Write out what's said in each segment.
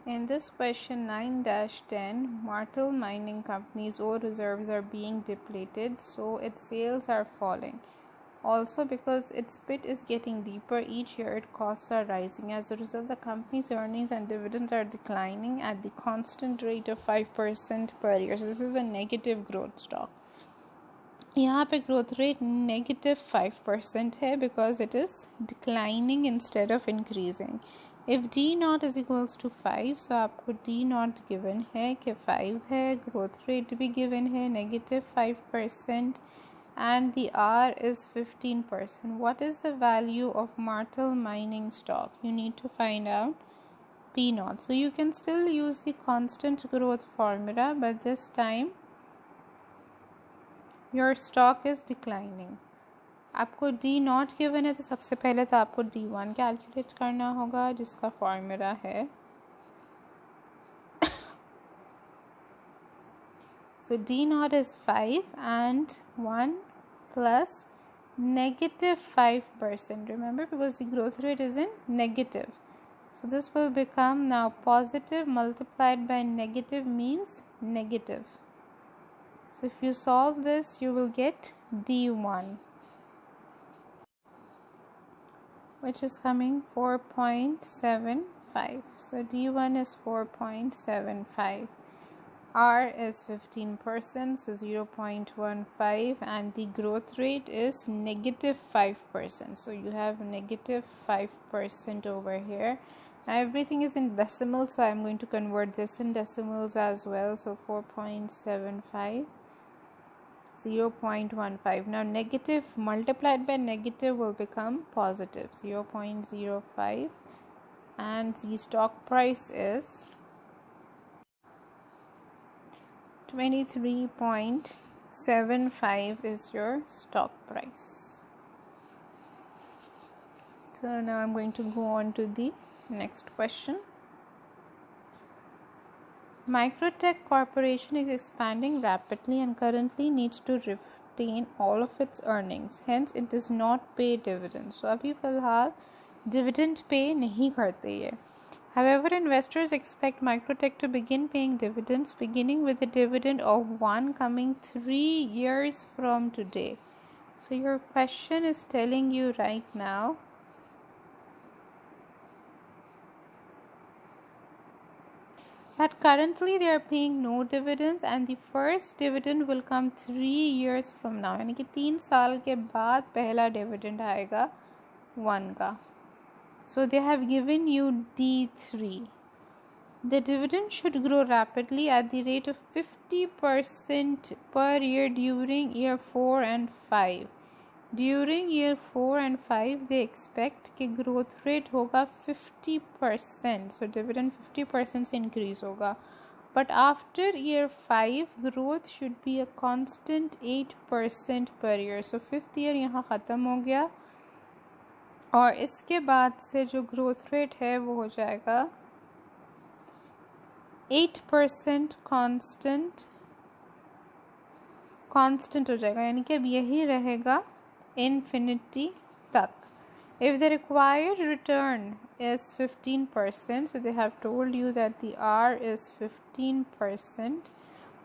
In this question 9-10, Martel Mining Company's ore reserves are being depleted, so its sales are falling. Also, because its pit is getting deeper each year, its costs are rising. As a result, the company's earnings and dividends are declining at the constant rate of 5% per year. So this is a negative growth stock. यहाँ पे growth rate -5% है because it is declining instead of increasing. If D naught is equals to 5, so आपको D naught given है कि 5 है, growth rate भी given है -5%, and the R is 15%. What is the value of Martel Mining stock? You need to find out P naught. So you can still use the constant growth formula, but this time your stock is declining. आपको D not given है, तो सबसे पहले तो आपको D1 calculate करना होगा, जिसका फॉर्मूला है so D naught is 5 and 1 plus -5%. Remember, because the growth rate is in negative, so this will become now positive multiplied by negative means negative. So if you solve this, you will get D1, which is coming 4.75. So D1 is 4.75. R is 15%, so 0.15, and the growth rate is -5%. So you have -5% over here. Now everything is in decimals, so I'm going to convert this in decimals as well. So 4.75. 0.15. Now negative multiplied by negative will become positive, 0.05, and the stock price is 23.75 is your stock price. So now I'm going to go on to the next question. Microtech Corporation is expanding rapidly and currently needs to retain all of its earnings. Hence, it does not pay dividends. So, अभी फ़िलहाल dividend pay नहीं करते ये. However, investors expect Microtech to begin paying dividends, beginning with a dividend of 1 coming 3 years from today. So, your question is telling you right now that currently they are paying no dividends, and the first dividend will come 3 years from now. यानी कि 3 साल के बाद पहला dividend आएगा 1 का. So they have given you D3. The dividend should grow rapidly at the rate of 50% per year during year 4 and 5. During year 4 and 5, they expect कि growth rate होगा 50%. So dividend 50% से increase होगा. But after year 5, growth should be a constant 8% per year. So 5th year यहाँ ख़त्म हो गया, और इसके बाद से जो growth rate है वो हो जाएगा 8% constant हो जाएगा, यानी कि अब यही रहेगा infinity तक. If the required return is 15%, so they have told you that the R is 15%.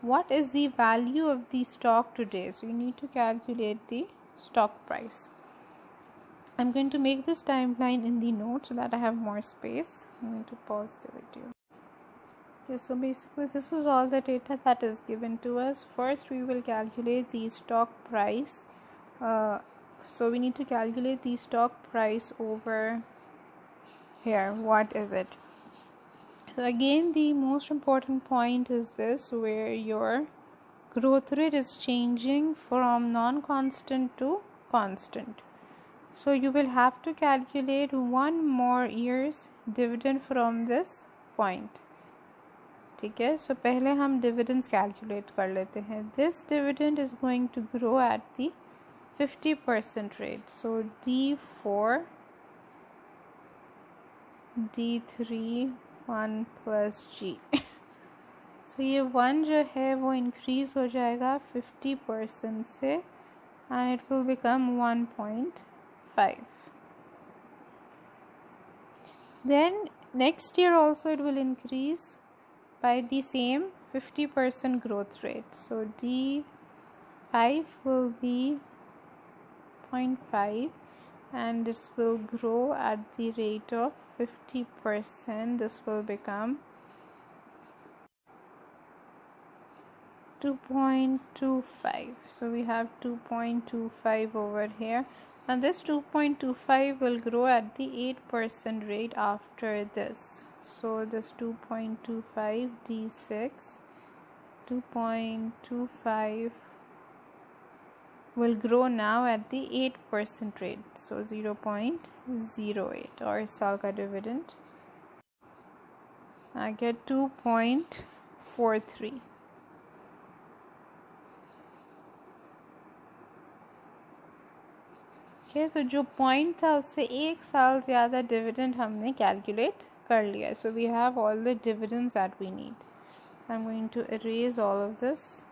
What is the value of the stock today? So you need to calculate the stock price. I'm going to make this timeline in the notes so that I have more space. I'm going to pause the video. Okay, so basically this is all the data that is given to us. First, we will calculate the stock price. So we need to calculate the stock price over here. What is it? So again, the most important point is this, where your growth rate is changing from non-constant to constant. So you will have to calculate 1 more year's dividend from this point. ठीक है, so पहले हम dividends calculate कर लेते हैं. This dividend is going to grow at the 50% rate. So D4, D3, 1 plus G. So ये 1 जो है वो increase हो जाएगा 50% से, and it will become 1.5. Then Next year also it will increase by the same 50% growth rate. So D5 will be 0.5 and this will grow at the rate of 50%. This will become 2.25. So we have 2.25 over here, and this 2.25 will grow at the 8% rate after this. So this 2.25 D6 2.25 will grow now at the 8% rate, so 0.08, और इस साल का dividend I get 2.43. तो जो point था उससे एक साल ज़्यादा डिविडेंड हमने कैलकुलेट कर लिया. So we have all the dividends that we need. So I am going to erase all of this.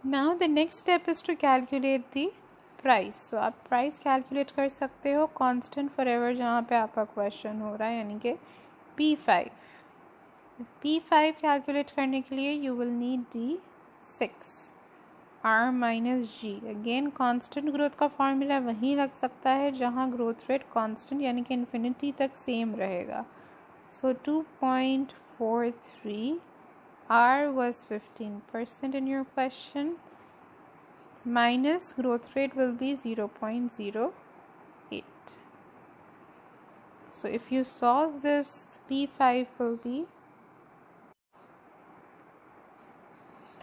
Now the next step is to calculate the price. So आप price calculate कर सकते हो constant forever जहाँ पे आपका question हो रहा है, यानी कि P5. P5 कैलकुलेट करने के लिए you will need D6 R minus G. Again constant growth का फॉर्मूला वहीं लग सकता है जहाँ ग्रोथ रेट कांस्टेंट यानी कि इन्फिनिटी तक सेम रहेगा. सो 2.43 R was 15% in your question, minus growth rate will be 0.08. So if you solve this, P5 will be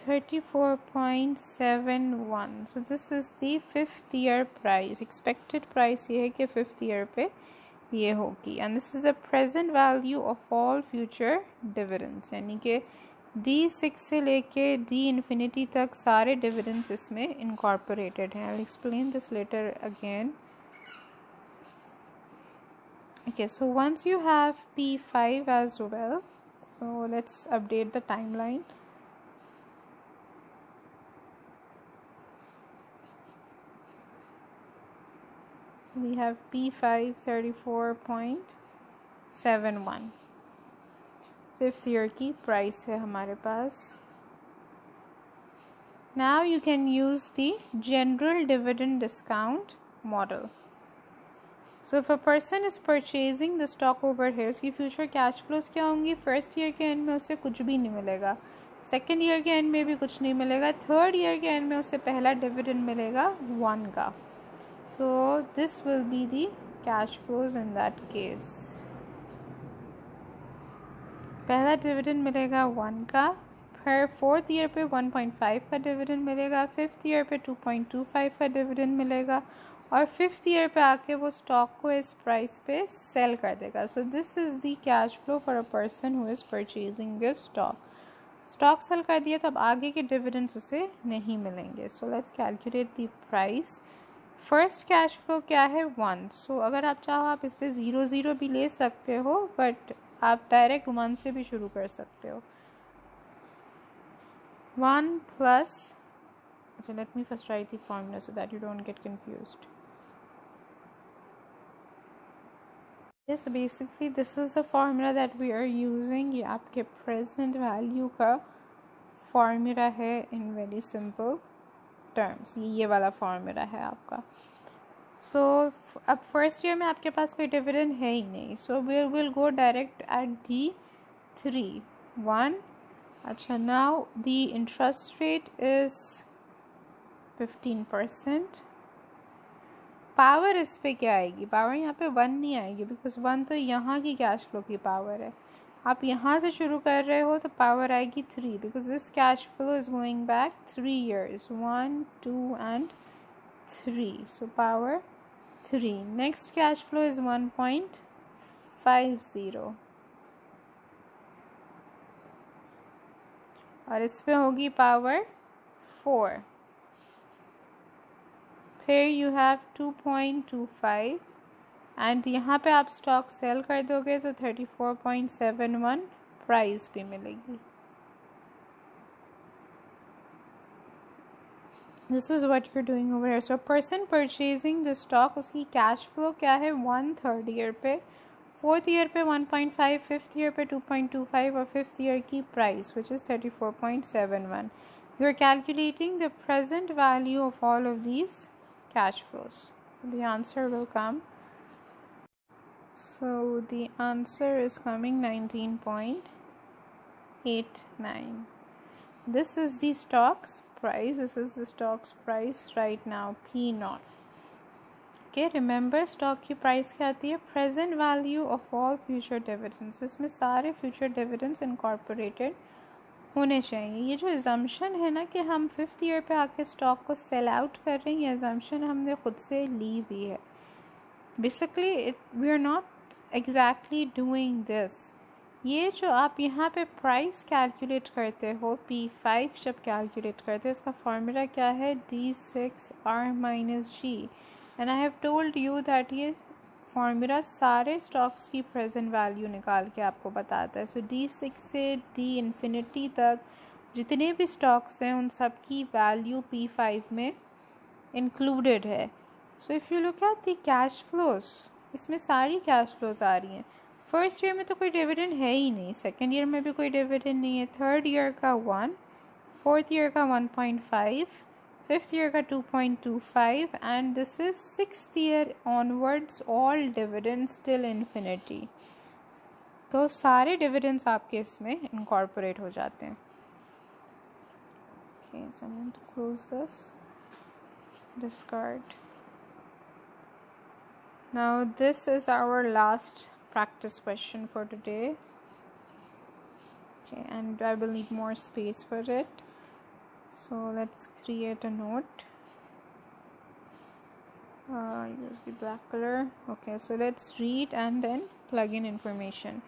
34.71. So this is the 5th year price. Expected price ये है कि 5th year पे ये होगी. And this is the present value of all future dividends. यानी कि D6 से लेके D infinity तक सारे dividends इसमें incorporated हैं. I'll explain this later again. Okay, so once you have P5 as well, so let's update the timeline. So we have P5 34.71. 5th year की price है हमारे पास. Now you can use the general dividend discount model. So if a person is purchasing the stock over here, उसकी future cash flows क्या होंगी? First year के end में उसे कुछ भी नहीं मिलेगा, second year के end में भी कुछ नहीं मिलेगा, third year के end में उसे पहला dividend मिलेगा 1 का. So this will be the cash flows in that case. पहला डिविडेंड मिलेगा 1 का, फिर 4th ईयर पे 1.5 का डिविडेंड मिलेगा, 5th ईयर पे 2.25 का डिविडेंड मिलेगा, और 5th ईयर पे आके वो स्टॉक को इस प्राइस पे सेल कर देगा. So this is the cash flow for a person who is purchasing this stock. Stock sell कर दिया तो अब आगे के डिविडेंड्स उसे नहीं मिलेंगे. So let's calculate the price. First cash flow क्या है? 1. सो अगर आप चाहो आप इस पर 0 भी ले सकते हो, बट आप डायरेक्ट 1 से भी शुरू कर सकते हो. 1 प्लस, अच्छा let me first right the formula so that you don't get confused. Yes, so basically this is the formula that we are using. ये आपके present value का formula है in very simple terms. ये वाला formula है आपका. So अब first year में आपके पास कोई dividend है ही नहीं. So we will go direct at D3. 1. अच्छा, now the interest rate is 15%. Power इस पे क्या आएगी? पावर यहाँ पे 1 नहीं आएगी, बिकॉज 1 तो यहाँ की कैश फ्लो की पावर है. आप यहाँ से शुरू कर रहे हो तो पावर आएगी 3, because this cash flow is going back 3 years. 1, 2 and 3. So power 3. Next cash flow is 1.50 और इस पे होगी पावर 4. फिर यू हैव 2.25 एंड यहाँ पे आप स्टॉक सेल कर दोगे तो 34.71 प्राइस भी मिलेगी. This is what you're doing over here. So person purchasing the stock, उसकी cash flow क्या है 1 3rd year पे, 4th year पे 1.5, 5th year पे 2.25 और 5th year की price which is 34.71. You're calculating the present value of all of these cash flows. The answer will come. So the answer is coming 19.89. This is the stock's price. This is the stock's price right now, P naught. Okay, remember stock की price क्या आती है? Present value of all future dividends. इसमें सारे future dividends incorporated होने चाहिए. ये जो assumption है ना कि हम 5th year पे आके stock को sell out कर रहे हैं, ये assumption हमने खुद से ली हुई है. Basically, we are not exactly doing this. ये जो आप यहाँ पे प्राइस कैलकुलेट करते हो P5 जब कैलकुलेट करते हो, इसका फॉर्मूला क्या है? D6R-G. And I have told you that ये फॉर्मूला सारे स्टॉक्स की प्रेजेंट वैल्यू निकाल के आपको बताता है. सो D6 से D इन्फिनिटी तक जितने भी स्टॉक्स हैं उन सब की वैल्यू P5 में इंक्लूडेड है. So if you look at the cash flows, इसमें सारी कैश फ्लोज आ रही हैं. फर्स्ट ईयर में तो कोई डिविडेंड है ही नहीं, सेकेंड ईयर में भी कोई डिविडेंड नहीं है, थर्ड ईयर का 1, फोर्थ ईयर का 1.5, फिफ्थ ईयर का 2.25 and this is sixth year onwards all dividends till infinity. तो सारे डिविडेंड्स आपके इसमें इनकॉर्पोरेट हो जाते हैं. Okay, so I'm going to close this, discard. Now this is our last practice question for today. Okay, and I will need more space for it, so let's create a note. Use the black color. Okay, so let's read and then plug in information.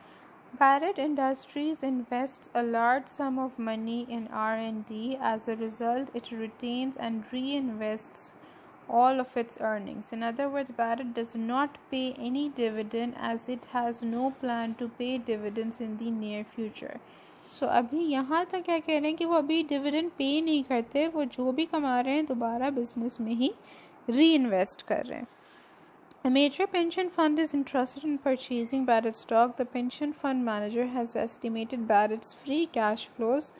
Barrett Industries invests a large sum of money in R&D. As a result, it retains and reinvests all of its earnings. In other words, Barrett does not pay any dividend as it has no plan to pay dividends in the near future. So अभी यहाँ तक क्या कह रहे हैं कि वो अभी डिविडेंड पे नहीं करते, वो जो भी कमा रहे हैं दोबारा बिजनेस में ही री-इन्वेस्ट कर रहे हैं. A major pension fund is interested in purchasing Barrett stock. The pension fund manager has estimated Barrett's free cash flows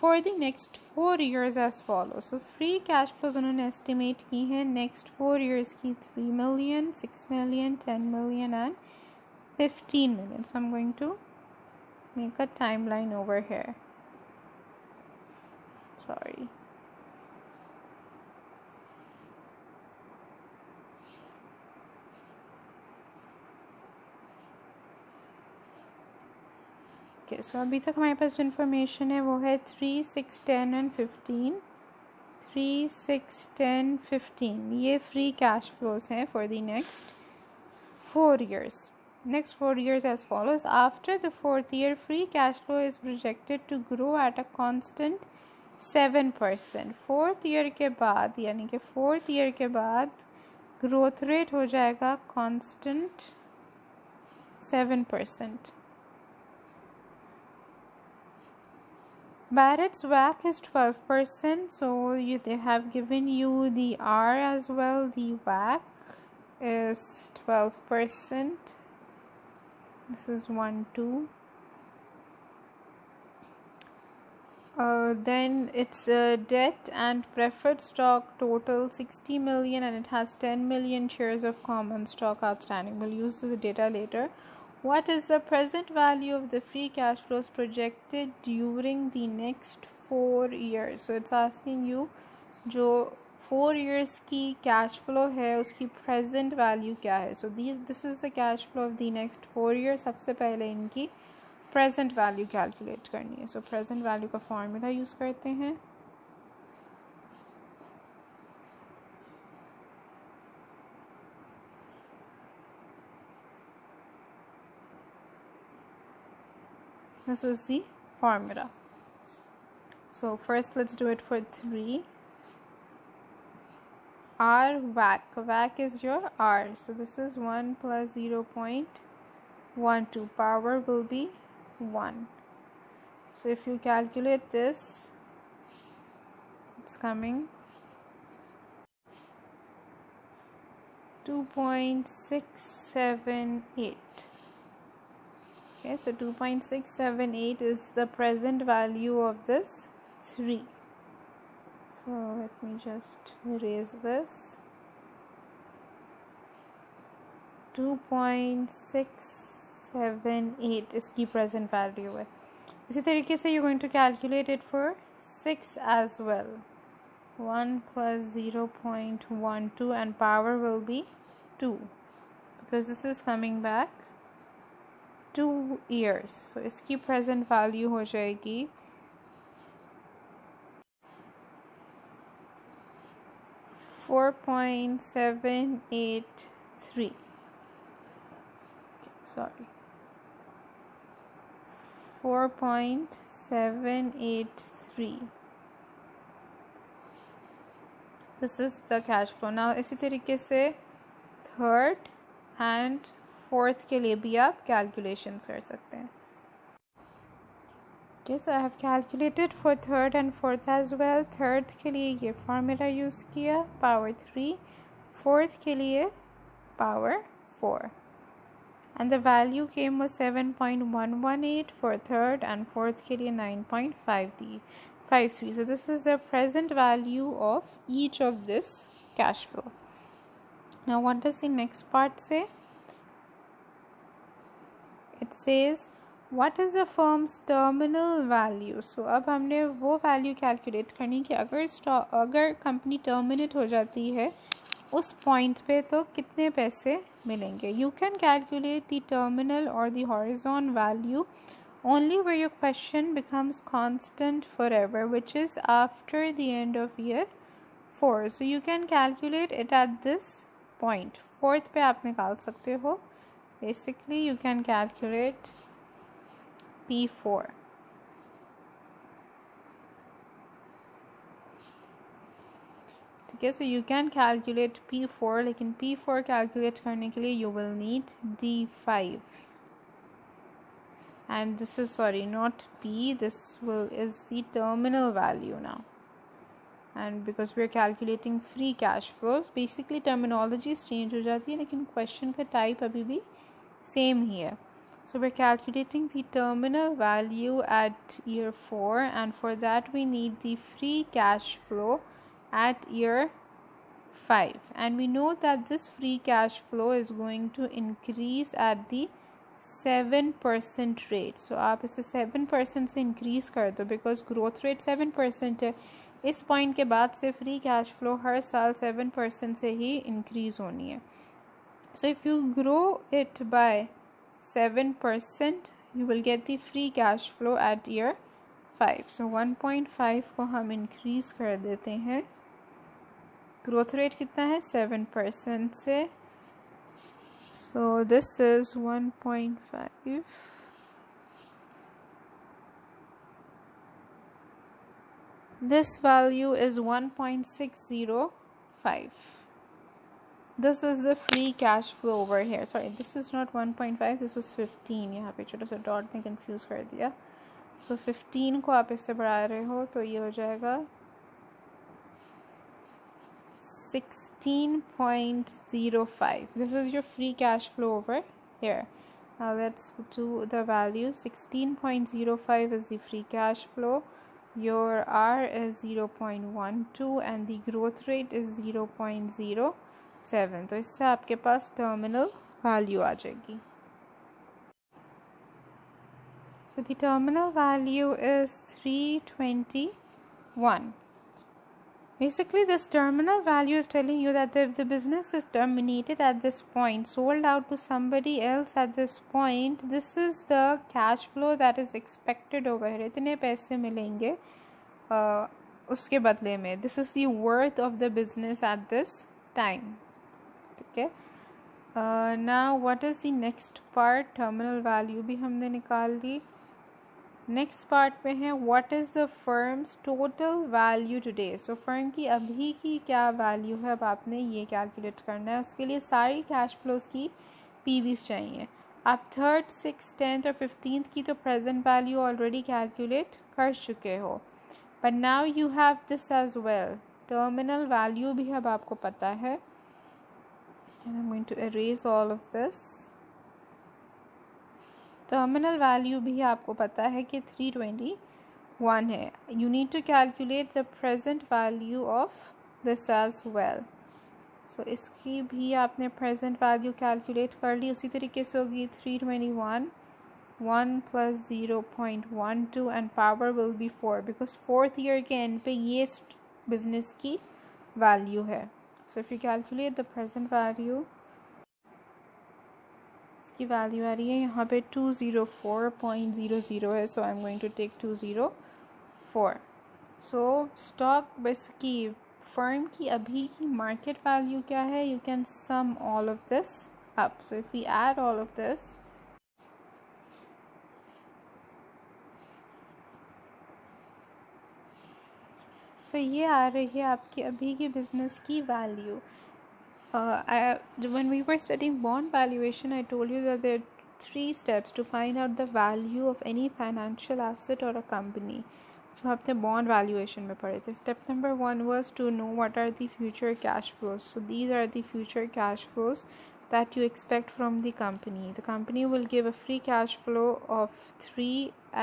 for the next 4 years as follows. So free cash flows उन्होंने estimate की हैं next 4 years की 3 million, 6 million, 10 million and 15 million. So I'm going to make a timeline over here. Sorry. Okay, so अभी तक हमारे पास जो information है वो है 3, 6, 10 and 15. 3, 6, 10, 15 ये फ्री कैश फ्लोज हैं for the next 4 years. Next 4 years as follows. After the 4th year, free cash flow is projected to grow at a constant 7%. 4th year के बाद यानी कि 4th year के बाद ग्रोथ रेट हो जाएगा constant 7%. Barrett's WACC is 12%, so they have given you the R as well. The WACC is 12%. This is 1, 2. Then its debt and preferred stock total 60 million and it has 10 million shares of common stock outstanding. We'll use the data later. What is the present value of the free cash flows projected during the next 4 years? So it's asking you जो 4 years की cash flow है उसकी present value क्या है. So this is the cash flow of the next 4 years. सबसे पहले इनकी present value calculate करनी है. So present value का formula use करते हैं. This is the formula. So first let's do it for 3. R WACC. WACC is your R. So this is 1 plus 0.12. Power will be 1. So if you calculate this, it's coming 2.678. Okay, so 2.678 is the present value of this 3. So let me just erase this. 2.678 इसकी present value है. इसी तरीके से you're going to calculate it for 6 as well. 1 plus 0.12 and power will be 2 because this is coming back 2 years. So इसकी present value हो जाएगी 4.783. Sorry, 4.783. This is the cash flow. Now इसी तरीके से थर्ड एंड फोर्थ के लिए भी आप कैलकुलेशंस कर सकते हैं. Okay, so I have calculated for third and fourth as well. Third के लिए ये फार्मूला यूज़ किया, पावर 3. फोर्थ के लिए power 4. And the value came was 7.118 for third and fourth के लिए 9.53. So this is the present value of each of this cash flow. Now what does the next part say? It says what is the firm's terminal value. So अब हमने वो value calculate करनी कि अगर company terminate हो जाती है उस point पे तो कितने पैसे मिलेंगे. You can calculate the terminal or the horizon value only where your question becomes constant forever, which is after the end of year 4. So you can calculate it at this point. Fourth पे आप निकाल सकते हो. Basically you can calculate P4. Okay, so you can calculate P4, लेकिन P4 calculate करने के लिए you will need D5. And this is, sorry, not P, this is the terminal value now. And because we are calculating free cash flows, basically terminologies change हो जाती है लेकिन question का type अभी भी same ही है. So we're calculating the terminal value at year 4, and for that we need the free cash flow at year 5. And we know that this free cash flow is going to increase at the 7% rate. So आप इसे 7% से increase कर दो because growth rate 7% है. इस point के बाद से free cash flow हर साल 7% से ही increase होनी है. So if you grow it by 7%, you will get the free cash flow at year 5. So 1.5 को हम increase कर देते हैं. Growth rate कितना है 7% से. So this is 1.5. This value is 1.605. This is the free cash flow over here. Sorry, this is not 1.5, this was 15. यहाँ पे छोटा सा डॉट ने कंफ्यूज कर दिया. So 15 को आप इससे बढ़ा रहे हो तो ये हो जाएगा 16.05. This is your free cash flow over here. Now let's do the value. 16.05 is the free cash flow. Your R is 0.12 and the growth rate is 0.07. तो इससे आपके पास terminal value आ जाएगी. So the terminal value is 321. Basically, this terminal value is telling you that if the business is terminated at this point, sold out to somebody else at this point, this is the cash flow that is expected over here. इतने पैसे मिलेंगे उसके बदले में. This is the worth of the business at this time. Okay. Now, what is the next part? Terminal value भी हमने निकाल ली. Next part पे है what is the firms total value today. So firm की अभी की क्या वैल्यू है अब आपने ये कैलकुलेट करना है. उसके लिए सारी कैश फ्लोज की पीवीज चाहिए. आप थर्ड, सिक्स, 10th और 15th की तो प्रेजेंट वैल्यू ऑलरेडी कैलकुलेट कर चुके हो, but now you have this as well. Terminal value भी अब आपको पता है. and I'm going to erase all of this. Terminal value भी आपको पता है कि 321 है. You need to calculate the present value of this as well. So इसकी भी आपने प्रेजेंट वैल्यू कैलकुलेट कर ली. उसी तरीके से होगी 321 1 + 0.12 and power will be 4 because fourth year के एंड पे ये बिजनेस की वैल्यू है. So if you calculate the present value, इसकी वैल्यू आ रही है यहाँ पे 204.00 है. So I am going to take 204. So stock बस की फर्म की अभी की मार्केट वैल्यू क्या है? You can sum all of this up. So if we add all of this, so ये आ रही है आपकी अभी की बिजनेस की value. When we were studying bond valuation, I told you that there are 3 steps to find out the value of any financial asset or a company. जो आपने bond valuation में पढ़े थे. Step number 1 was to know what are the future cash flows. So these are the future cash flows that you expect from the company. The company will give a free cash flow of 3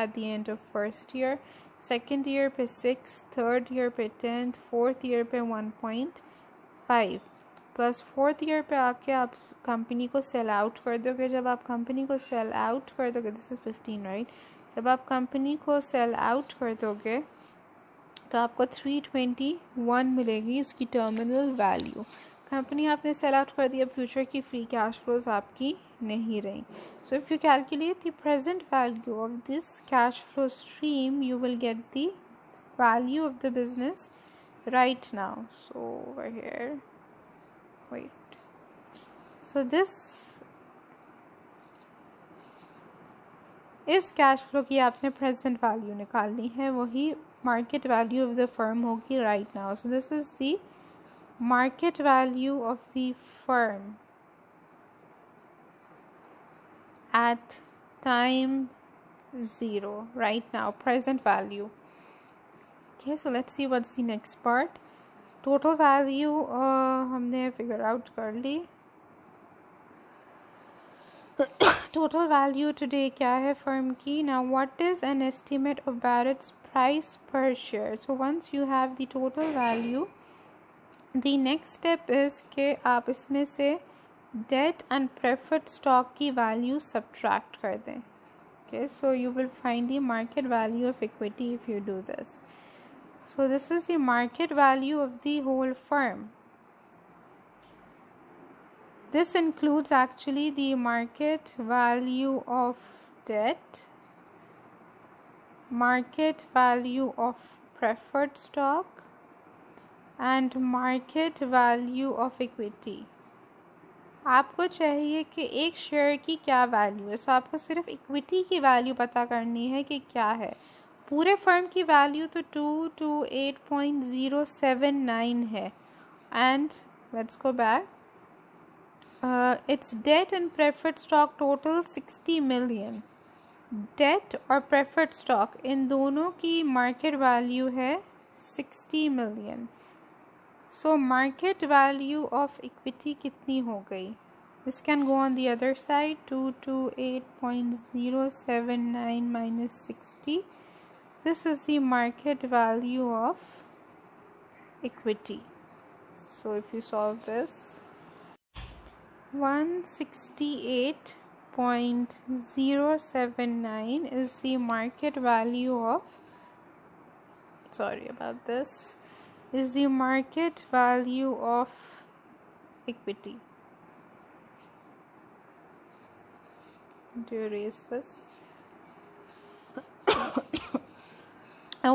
at the end of first year, second year पे 6, third year पे 10, fourth year पे 1.5 plus fourth year पे आके आप company को sell out कर दोगे. जब आप कंपनी को सेल आउट कर दोगे, दिस इज़ 15 राइट. जब आप कंपनी को सेल आउट कर दोगे तो आपको 321 मिलेगी इसकी टर्मिनल वैल्यू. कंपनी आपने सेल आउट कर दी, अब फ्यूचर की फ्री कैश फ्लोज आपकी नहीं रही. So if you calculate the present value of this cash flow stream, you will get the value of the business right now. So over here, wait, so this इस cash flow की आपने present value निकालनी है, वही market value of the firm होगी right now. So this is the market value of the firm at time 0 right now, present value. Okay, so let's see what's the next part. Total value हमने figure out कर ली. Total value today क्या है firm की? Now what is an estimate of Barrett's price per share? So once you have the total value, the next step is कि आप इसमें से डेट एंड प्रेफर्ड स्टॉक की वैल्यू सब्ट्रैक्ट कर दें. Okay, so you will find the market value of equity if you do this. So this is the market value of the whole firm. This includes actually the market value of debt, market value of preferred stock, and market value of equity. आपको चाहिए कि एक share की क्या value है. सो आपको सिर्फ equity की वैल्यू पता करनी है कि क्या है. पूरे फर्म की वैल्यू तो 228.079 है. And let's go back. It's debt and preferred stock total 60 million. Debt और प्रेफर्ड स्टॉक इन दोनों की मार्केट वैल्यू है 60 million. So market value of equity कितनी हो गई? This can go on the other side. 228.079 minus 60. This is the market value of equity. So if you solve this, 168.079 is the market value of, sorry about this, is the market value of equity. To erase this.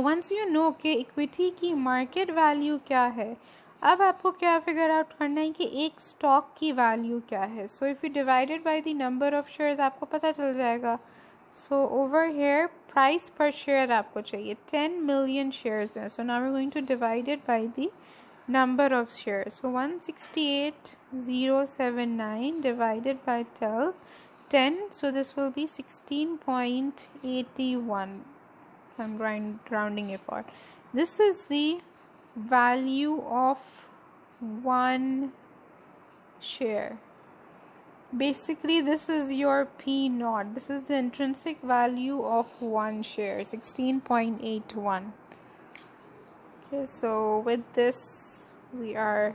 Once you know कि equity की market value क्या है, अब आपको क्या figure out करना है कि एक स्टॉक की वैल्यू क्या है. So if you divided by the number of shares आपको पता चल जाएगा. So over here price per share आपको चाहिए. 10 मिलियन शेयर्स हैं. So now we are going to divide it by the number of shares. So 168.079 divided by 10. So this will be 16.81. I'm rounding it for. This is the value of one share. Basically, this is your P naught. This is the intrinsic value of one share, 16.81. Okay, so with this, we are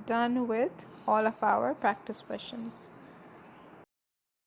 done with all of our practice questions.